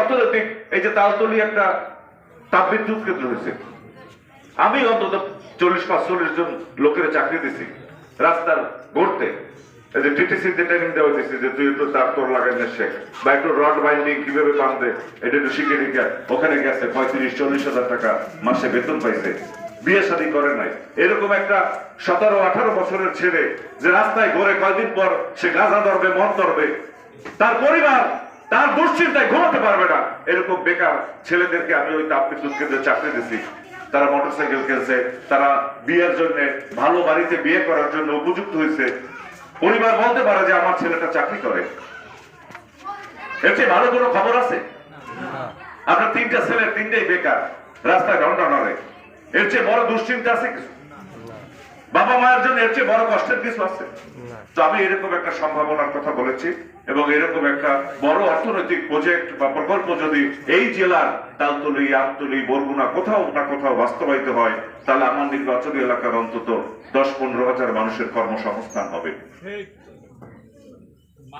অর্থনৈতিক, এই যে তালতলি একটা তাপবিদ্যুৎ কেন্দ্র হয়েছে, আমি অন্তত 40-45 জন লোকের চাকরি দিছি রাস্তার গড়তে। এই যে টিটিসিতে ট্রেনিং দেওয়া দিচ্ছি যে তুই একটু তার তোর লাগাইলে শেখ, বা একটু রড বাইন্ডিং কিভাবে বাঁধবে এটা একটু শিখে নিকা। ওখানে গেছে 35-40 হাজার টাকা মাসে বেতন পাইছে, বিয়ে শাদী করে নাই। এরকম একটা 17-18 বছরের ছেলে যে রাস্তায় ঘুরে কয়দিন পর সে গাঁজা ধরবে, মদ ধরবে, তার পরিবার তার দুশ্চিন্তায় ঘুমাতে পারবে না, এরকম বেকার ছেলেদেরকে আমি ওই তাপবিদ্যুৎ কেন্দ্রে চাকরি দিছি। তারা মোটরসাইকেল কিনছে, তারা বিয়ের জন্য ভালো বাড়িতে বিয়ে করার জন্য উপযুক্ত হয়েছে। পরিবার বলতে পারে যে আমার ছেলেটা চাকরি করে। এর চেয়ে ভালো কোনো খবর আছে? আপনার 3টা ছেলের 3টাই বেকার, রাস্তায় ঘন্টা নড়ে। এর চেয়ে বড় দুশ্চিন্তা আছে কিছু? বাবা মায়ের জন্য এর চেয়ে বড় কষ্টের কিছু আছে? তো আমি এরকম একটা সম্ভাবনার কথা বলেছি, এবং এরকম একটা বড় অর্থনৈতিক প্রজেক্ট বা প্রকল্প যদি এই জেলার তালতলি, আমতলি, বরগুনা কোথাও না কোথাও বাস্তবায়িত হয়, তাহলে আমার নির্বাচনী এলাকার অন্তত 10-15 হাজার মানুষের কর্মসংস্থান হবে।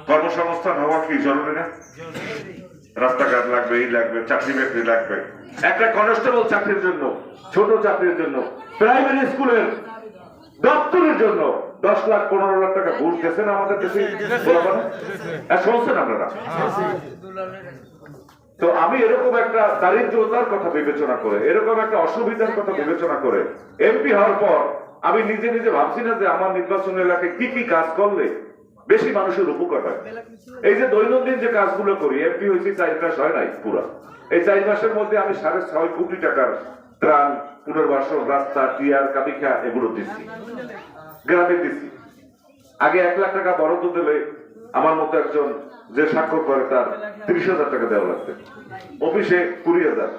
কর্মসংস্থান হওয়া কি জরুরি না? রাস্তাঘাট লাগবে, এই লাগবে, চাকরি বাকরি লাগবে। একটা কনস্টেবল চাকরির জন্য, ছোট চাকরির জন্য, প্রাইমারি স্কুলের দপ্তরের জন্য 10-15 লাখ টাকা ঘুষ গেছেন আমাদের দেশে, শুনছেন আপনারা? তো আমি এরকম একটা দারিদ্রতার কথা বিবেচনা করে, এরকম একটা অসুবিধার কথা বিবেচনা করে এমপি হওয়ার পর আমি নিজে নিজে ভাবছি না যে আমার নির্বাচন এলাকায় কি কি কাজ করলে বেশি মানুষের উপকার হয়। এই যে দৈনন্দিন যে কাজগুলো করি, এমপি হয়েছি 4 মাস হয় নাই পুরা, এই 4 মাসের মধ্যে আমি 6.5 কোটি টাকার ত্রাণ, পুনর্বাসন, রাস্তা, টিয়ার, কাবিখা এগুলো দিচ্ছি, গ্রামে দিচ্ছি। আগে 1 লাখ টাকা বরাদ্দ দিলে আমার মতো একজন যে স্বাক্ষর করে তার 30,000 টাকা দেওয়া লাগবে, অফিসে 20,000,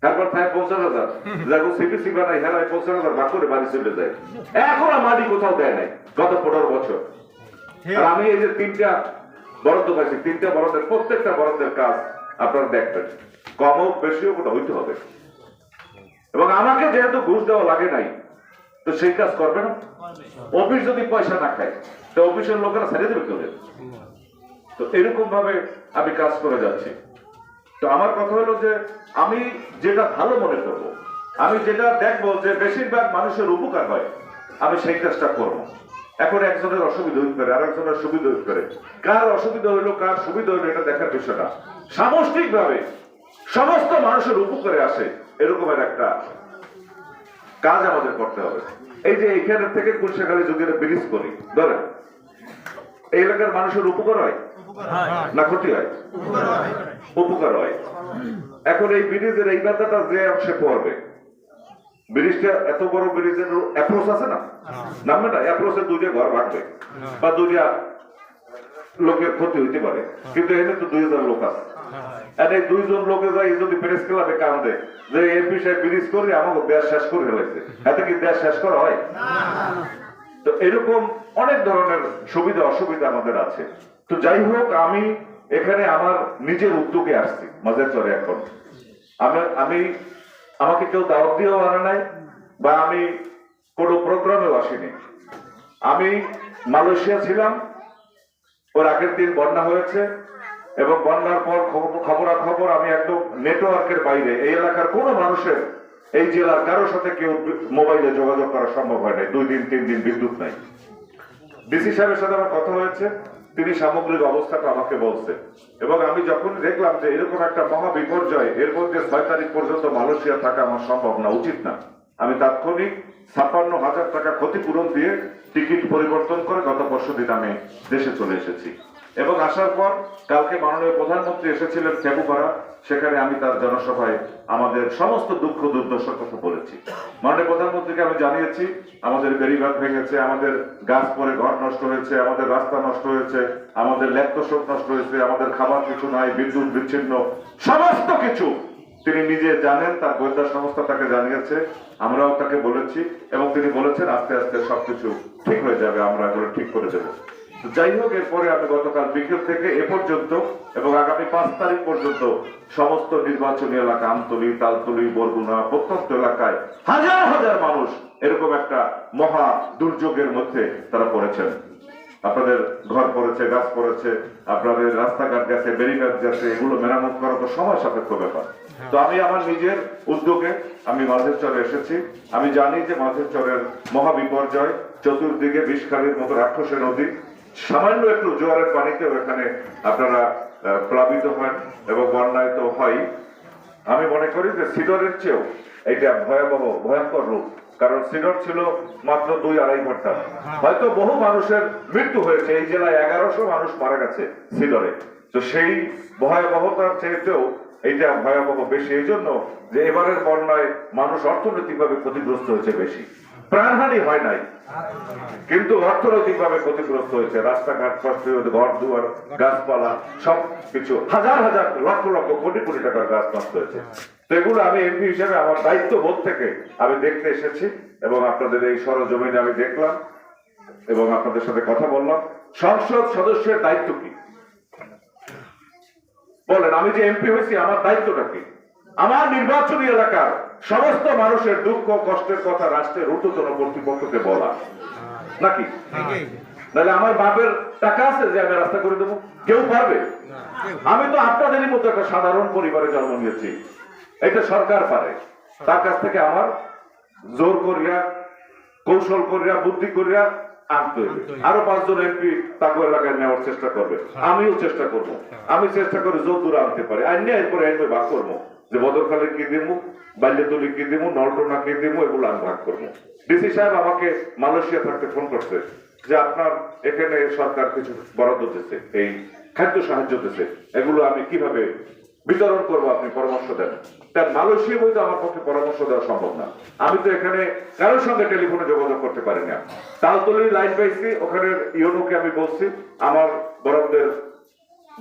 তারপর থাকে 50,000, যাকে সিপিসি বানাই হেলায় 50,000 ভাগ করে বাড়ি চলে যায়। এখন মাটি কোথাও দেয় নাই গত 15 বছর। আর আমি এই যে 3টা বরাদ্দ পাইছি, 3টা বরাদ্দের প্রত্যেকটা বরাদ্দের কাজ আপনারা দেখবেন, কম হোক বেশি হোক ওটা হইতে হবে। এবং আমাকে যেহেতু ঘুষ দেওয়া লাগে নাই, তো সেই কাজ করবে না। অফিস যদি পয়সা না খায় তো অফিসের লোকেরা ছেড়ে দেবে কেউ? তো এরকম ভাবে আমি কাজ করে যাচ্ছি। তো আমার কথা হলো যে আমি যেটা ভালো মনে করব, আমি যেটা দেখবো যে বেশিরভাগ মানুষের উপকার হয়, আমি সেই কাজটা করবো। এখন একজনের অসুবিধা হইতে পারে, আরেকজনের সুবিধা হইতে পারে, কার অসুবিধা হইলো কার সুবিধা হইলো এটা দেখার বিষয় না। সামষ্টিক ভাবে সমস্ত মানুষের উপকারে আসে এরকমের একটা কাজ আমাদের করতে হবে। এই যে এখানে থেকে কুলশাখালী যদি ব্রিজ করি, ধরেন এই এলাকার মানুষের উপকার হয় না ক্ষতি হয়? উপকার হয়। এখন এই ব্রিজের এই ব্যথাটা যে অংশে পড়বে, ব্রিজটা এত বড় ব্রিজের অ্যাপ্রোচ আছে না, নামবে না, অ্যাপ্রোচের 2টা ঘর ভাগবে বা 2টা লোকের ক্ষতি হইতে পারে, কিন্তু এখানে তো 2,000 লোক আছে। আর এই 2 জন লোকে যাই যদি প্রেস ক্লাবে কান্দে যে এমপি সাহেব ব্রিজ করে আমাকে দেশ শেষ করে ফেলেছে, এতে কি দেশ শেষ করা হয়? তো এরকম অনেক ধরনের সুবিধা অসুবিধা আমাদের আছে। তো যাই হোক, আমি এখানে আমার নিজের উদ্যোগে আসছি মাঝের চরে। এখন আমি আমাকে কেউ দাওয়াত দিয়েও আনে নাই, বা আমি কোনো প্রোগ্রামেও আসিনি। আমি মালয়েশিয়া ছিলাম, ওর আগের দিন বন্যা হয়েছে, এবং বন্যার পর খবরাখবর আমি একদম নেটওয়ার্কের বাইরে, এই এলাকার কোনো মানুষের, এই জেলার কারোর সাথে কেউ মোবাইলে যোগাযোগ করা সম্ভব হয় নাই। 2 দিন 3 দিন বিদ্যুৎ নাই। ডিসি সাহেবের সাথে আমার কথা হয়েছে, তিনি সামগ্রিক অবস্থাটা আমাকে বলছে, এবং আমি যখন দেখলাম যে এরকম একটা মহা বিপর্যয়, এর মধ্যে 6 তারিখ পর্যন্ত মালয়েশিয়া থাকা আমার সম্ভব না, উচিত না, আমি তাৎক্ষণিক 56,000 টাকা ক্ষতিপূরণ দিয়ে টিকিট পরিবর্তন করে গত পরশুদিন আমি দেশে চলে এসেছি। এবং আসার পর কালকে মাননীয় প্রধানমন্ত্রী এসেছিলেন ফেবুপাড়া, সেখানে আমি তার জনসভায় আমাদের সমস্ত দুঃখ দুর্দশার কথা বলেছি। মাননীয় প্রধানমন্ত্রীকে আমি জানিয়েছি আমাদের বেড়িবাঁধ ভেঙেছে, আমাদের গাছ পরে ঘর নষ্ট হয়েছে, আমাদের রাস্তা নষ্ট হয়েছে, আমাদের ল্যাপটপ নষ্ট হয়েছে, আমাদের খাবার কিছু নাই, বিদ্যুৎ বিচ্ছিন্ন, সমস্ত কিছু তিনি নিজে জানেন, তার গোয়েন্দা সংস্থা তাকে জানিয়েছে, আমরাও তাকে বলেছি, এবং তিনি বলেছেন আস্তে আস্তে সবকিছু ঠিক হয়ে যাবে, আমরা এগুলো ঠিক করে দেবো। যাই হোক, এরপরে আমি গতকাল বিকেল থেকে এ পর্যন্ত এবং আগামী 5 তারিখ পর্যন্ত সমস্ত নির্বাচনী এলাকা, আমতলি, তালতলি, বরগুনা, প্রত্যন্ত এলাকায় হাজার হাজার মানুষ এরকম একটা মহা দুর্যোগের মধ্যে তারা পড়েছেন। আপনাদের ঘর পড়েছে, গাছ পড়েছে, আপনাদের রাস্তাঘাট গেছে, বেরিঘাট গেছে, এগুলো মেরামত করা তো সময় সাপেক্ষ ব্যাপার। তো আমি আমার নিজের উদ্যোগে আমি মাঝের চরে এসেছি। আমি জানি যে মাঝের চরের মহাবিপর্যয়, চতুর্দিকে বিষখালীর মতো রাক্ষসের নদী, সামান্য একটু জোয়ারের পানিতেও এখানে আপনারা প্লাবিত হন এবং বন্যায় তো হয়। আমি মনে করি যে সিডরের চেয়েও এটা ভয়ঙ্কর রূপ, কারণ সিডর ছিল মাত্র 2-2.5 ঘন্টা, হয়তো বহু মানুষের মৃত্যু হয়েছে। এই জেলায় 1100 মানুষ মারা গেছে সিডরে। তো সেই ভয়াবহতার চেয়েও এইটা ভয়াবহ বেশি, এই জন্য যে এবারের বন্যায় মানুষ অর্থনৈতিকভাবে ক্ষতিগ্রস্ত হয়েছে বেশি। প্রাণহানি হয় নাই, কিন্তু অর্থনৈতিকভাবে ক্ষতিগ্রস্ত হয়েছে। রাস্তাঘাট, ঘর দুয়ার, গাছপালা সবকিছু, হাজার হাজার লক্ষ লক্ষ কোটি কোটি টাকার গাছ নষ্ট হয়েছে। তো এগুলো আমি এমপি হিসেবে আমার দায়িত্ববোধ থেকে আমি দেখতে এসেছি এবং আপনাদের এই সরজমিনে আমি দেখলাম এবং আপনাদের সাথে কথা বললাম। সংসদ সদস্যের দায়িত্ব কি বলেন? আমি যে এমপি হয়েছি আমার দায়িত্বটা কি? আমার নির্বাচনী এলাকার সমস্ত মানুষের দুঃখ কষ্টের কথা রাষ্ট্রের ঊর্ধ্বতন কর্তৃপক্ষকে বলা, নাকি? নাহলে আমার বাপের টাকা আছে যে আমি রাস্তা করে দেবো? কেউ পারবে? আমি তো আপনাদেরই মতো একটা সাধারণ পরিবারে জন্ম নিয়েছি, এটা সরকার পারে। তার কাছ থেকে আমার জোর করিয়া, কৌশল করিয়া, বুদ্ধি করিয়া আনতে হবে। আরো 5 জন এমপি তাকে এলাকায় নেওয়ার চেষ্টা করবে, আমিও চেষ্টা করবো। আমি চেষ্টা করি যত দূরে আনতে পারি, আইনে এরপরে আইনে ভাগ করবো যে বদরখালে কি দিব, বাল্যতলি কি দিব, নলটোনা কি দিব, এগুলো আমি ভাগ করবো। ডিসি সাহেব আমাকে মালয়েশিয়া থাকতে ফোন করছে যে আপনার এখানে সরকার কিছু বরাদ্দ দিচ্ছে, এই খাদ্য সাহায্য দিচ্ছে, এগুলো আমি কিভাবে বিতরণ করবো, আপনি পরামর্শ দেন। তার মালয়েশিয়া বলতে আমার পক্ষে পরামর্শ দেওয়া সম্ভব না। আমি তো এখানে কারোর সঙ্গে টেলিফোনে যোগাযোগ করতে পারি না। তালতলির লাইন পাইছি, ওখানে ইউনোকে আমি বলছি আমার বরাদ্দের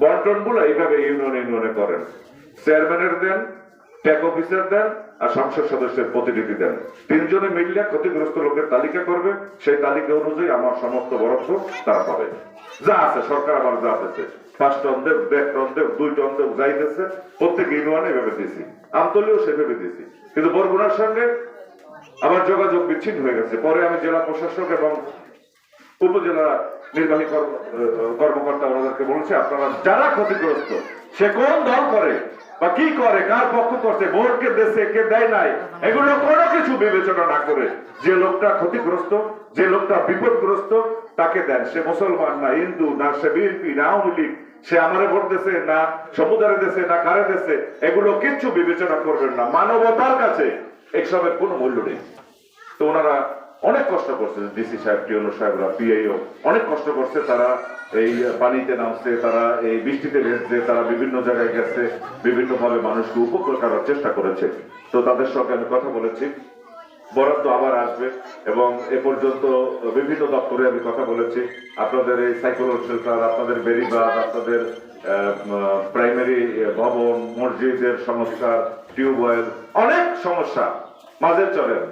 বন্টন গুলো এইভাবে ইউনিয়নে করেন, চেয়ারম্যানের দেন, ট্যাক অফিসার দেন, আর সংসদ সদস্যের প্রতিনিধি দেন। 3 জনে মিললে ক্ষতিগ্রস্ত লোকের তালিকা করবে, সেই তালিকা অনুযায়ী আমার সমস্ত বরাদ্দ তারা পাবে। যা আছে সরকার আমার যা আছে, 5 টন দেব, 1.5 টন দেব, 2 টন দেব, যাইতেছে প্রত্যেক ইউনিয়নে এভাবে দিয়েছি, আমতলিও সেভাবে দিয়েছি। কিন্তু বরগুনার সঙ্গে আমার যোগাযোগ বিচ্ছিন্ন হয়ে গেছে। পরে আমি জেলা প্রশাসক এবং উপজেলা নির্বাহী কর্মকর্তা ওনাদেরকে বলেছে আপনারা যারা ক্ষতিগ্রস্ত, সে কোন দল করে বা কি করে, কার পক্ষ করছে, ভোট কে দেশে কে দেয় নাই, এগুলো কোনো কিছু বিবেচনা না করে যে লোকটা ক্ষতিগ্রস্ত, যে লোকটা বিপদগ্রস্ত তাকে দেন। সে মুসলমান না হিন্দু না, সে বিএনপি না আওয়ামী লীগ, সে আমারে ভোট দেশে না সমুদ্রে দেশে না কারে দেশে, এগুলো কিচ্ছু বিবেচনা করবেন না। মানবতার কাছে এসবের কোনো মূল্য নেই। তো ওনারা অনেক কষ্ট করছে, ডিসি সাহেব, টিওনো সাহেবরা, পিআইও অনেক কষ্ট করছে। তারা এই পানিতে নামছে, তারা এই বৃষ্টিতে ভেজছে, তারা বিভিন্ন জায়গায় গেছে, বিভিন্ন ভাবে মানুষকে উপকার করার চেষ্টা করেছে। তো তাদের সঙ্গে আমি কথা বলেছি, বরাদ্দ আবার আসবে এবং এ পর্যন্ত বিভিন্ন দপ্তরে আমি কথা বলেছি। আপনাদের এই সাইকোলজি শেল্টার, আপনাদের বেরিবাদ, আপনাদের প্রাইমারি ভবন, মসজিদের সংস্কার, টিউবওয়েল, অনেক সমস্যা মাঝের চরের।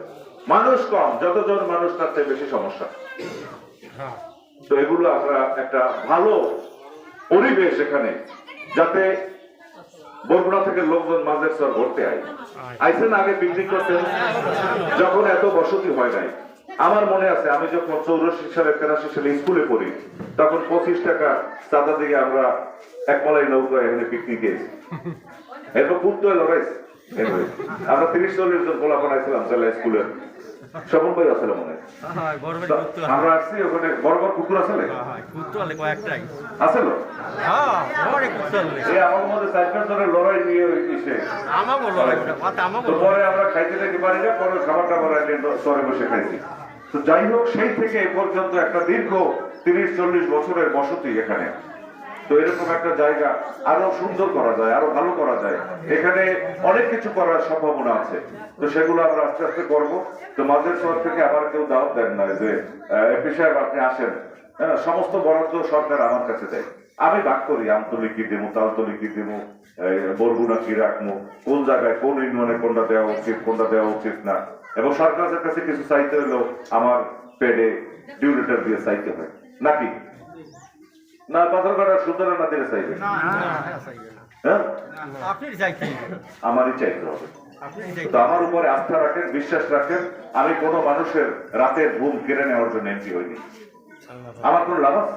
মানুষ কম, যতজন মানুষ তার চেয়ে বেশি সমস্যা। তো এগুলো আমরা একটা ভালো পরিবেশ এখানে, যাতে বরগুনা থেকে লোকজন মাঝের চর ঘুরতে আইসেন, আগে পিকনিক করতেন যখন এত বসতি হয় নাই। আমার মনে আছে আমি যখন 84 সালে 83 সালে স্কুলে পড়ি, তখন 25 টাকা চাঁদা দিয়ে আমরা একমালাই নৌকায় এখানে পিকনিকে এসেছি। এরপর কুত্তো লড়াইছি, আমরা 30-40 জন পোলাপান আইছিলাম জেলা স্কুলের। স্বপন ভাই আসলে মনে আমরা আসছি, ওখানে বড় বড় কুকুর আসলে আসলো, আমার মধ্যে 4-5 জনের লড়াই নিয়ে পরে আমরা খাইতে যেতে পারি না, পরে খাবার টাবার চরে বসে খাইছি। তো যাই হোক, সেই থেকে এ পর্যন্ত একটা দীর্ঘ 30-40 বছরের বসতি এখানে। তো এরকম একটা জায়গা আরো সুন্দর করা যায়, আরো ভালো করা যায়, এখানে অনেক কিছু করার সম্ভাবনা আছে। তো সেগুলো আমরা আস্তে আস্তে করবো। তো মাঝের শহর থেকে আবার কেউ দাওয়াত দেন না যে এমপি সাহেব আপনি আসেন, সমস্ত বরাদ্দ সরকার আমার কাছে দেয়, আমি ভাগ করি, আমতলি কি দেবো, তালতলি কি দেবো, বরগুনা কি রাখবো, কোন জায়গায় কোন ইউনিয়নে কোনটা দেওয়া উচিত, কোনটা দেওয়া উচিত না। এবং সরকারের কাছে কিছু চাইতে হলেও আমার পেডে ডিউরেটর দিয়ে চাইতে হয়, নাকি না? পাথরঘাটা সুন্দর না দিলে চাইবে, আমারই চাইতে হবে। তো আমার উপরে আস্থা রাখেন, বিশ্বাস রাখেন। আমি কোনো মানুষের রাতের ঘুম কেড়ে নেওয়ার জন্য এমপি হইনি। আমার কোনো লাভ আছে?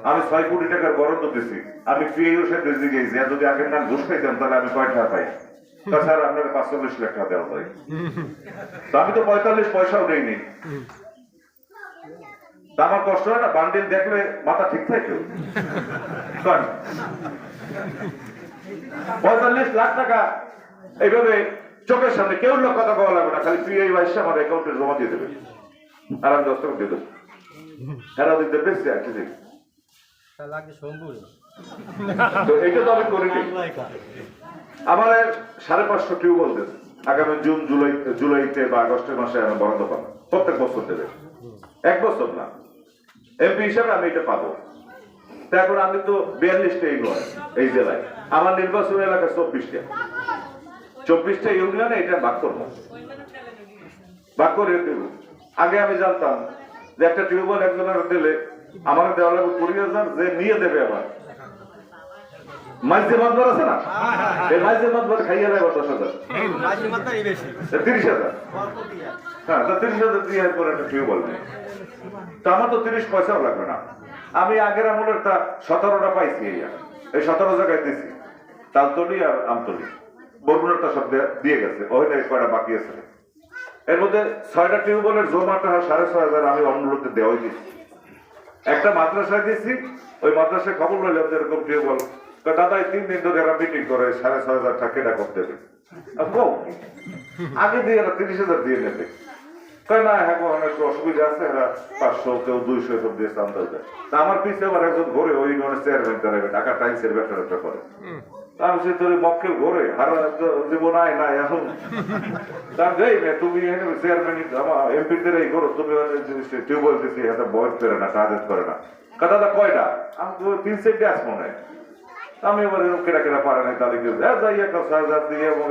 আমি 6 কোটি টাকার বরাদ্দ দিছি, আমি পিএইও সাথে গেছি, যদি আগের নাম ঘুষ খাইতাম তাহলে আমি কয় টাকা পাই? স্যার আপনার 45 লাখ টাকা দেওয়া হয়, তো আমি তো 45 পয়সাও দেইনি। তা আমার কষ্ট হয় না? বান্ডিল দেখলে মাথা ঠিক থাকে? 45 লাখ টাকা এইভাবে চোখের সামনে কেউ লোক কথা বলা লাগবে না, খালি পিআই ভাইস আমার অ্যাকাউন্টে জমা দিয়ে দেবে, আর আমি 10 টাকা দিয়ে দেবো। এরা দিতে বেশি আছে দেখি, তো এটা তো আমি করিনি। আমার 550 টিউবওয়েল দেবে আগামী জুন জুলাইতে বা আগস্টের মাসে আমি বরাদ্দ পাবো, প্রত্যেক বছর দেবে, 1 বছর না। এমপি হিসাবে আমি এটা পাবো। এখন আমি তো 42টা ইউনিয়ন এই জেলায়, আমার নির্বাচন এলাকা 24টা ইউনিয়নে এটা ভাগ করবো, ভাগ করে দেব। আগে আমি জানতাম যে একটা টিউবওয়েল একজনের দিলে আমার দেওয়া লাগবে 20,000, যে নিয়ে দেবে আবার মাঝে মাতবার আছে না, এই মাঝে মাতবার খাইয়ে দেয় 10,000, 30,000, হ্যাঁ 30,000 দিয়ে করে একটা টিউবওয়েল নেই। তো আমার তো 30 পয়সাও লাগবে না। আমি আগের আমলের তা 17টা পাইছি, এই 17 জায়গায় দিছি, তালতলি আর আমতলি, বরগুনারটা সব দিয়ে গেছে, ওইটা কয়টা বাকি আছে। এর মধ্যে 6টা টিউবওয়েলের জমাটা 6,500 আমি অনুরোধে দেওয়াই দিচ্ছি। একটা মাদ্রাসায় দিচ্ছি, ওই মাদ্রাসায় খবর রইলাম যে এরকম টিউবওয়েল, দাদা 3 দিন ধরে এরা মিটিং করে 6,500 টাকা কেনা করতে দেবে, আগে দিয়ে এরা 30,000 দিয়ে নেবে, না হ্যাঁ অনেক অসুবিধা আছে, এরা 500 কেউ 200 সব দিয়ে চান্দা দেয়। আমার পিছিয়ে আবার একজন ঘরে ওই চেয়ারম্যান দাঁড়াবে, টাকা টাইমসের ব্যবসা করে, আমি সে তোর মক্কেল ঘরে হারা জীবন আয় না এখন তার যাই না, তুমি চেয়ারম্যান আমার এমপিদের এই করো, তুমি টিউবওয়েল দিচ্ছি, এটা বয়স করে না, কাজের করে না, দাদা কয়টা? আমি তো 3 সেট গ্যাস মনে হয়। আমি এবার এরকম কেটা কেটা পারে নাই, তাহলে যাই একটা 6,000 দিয়ে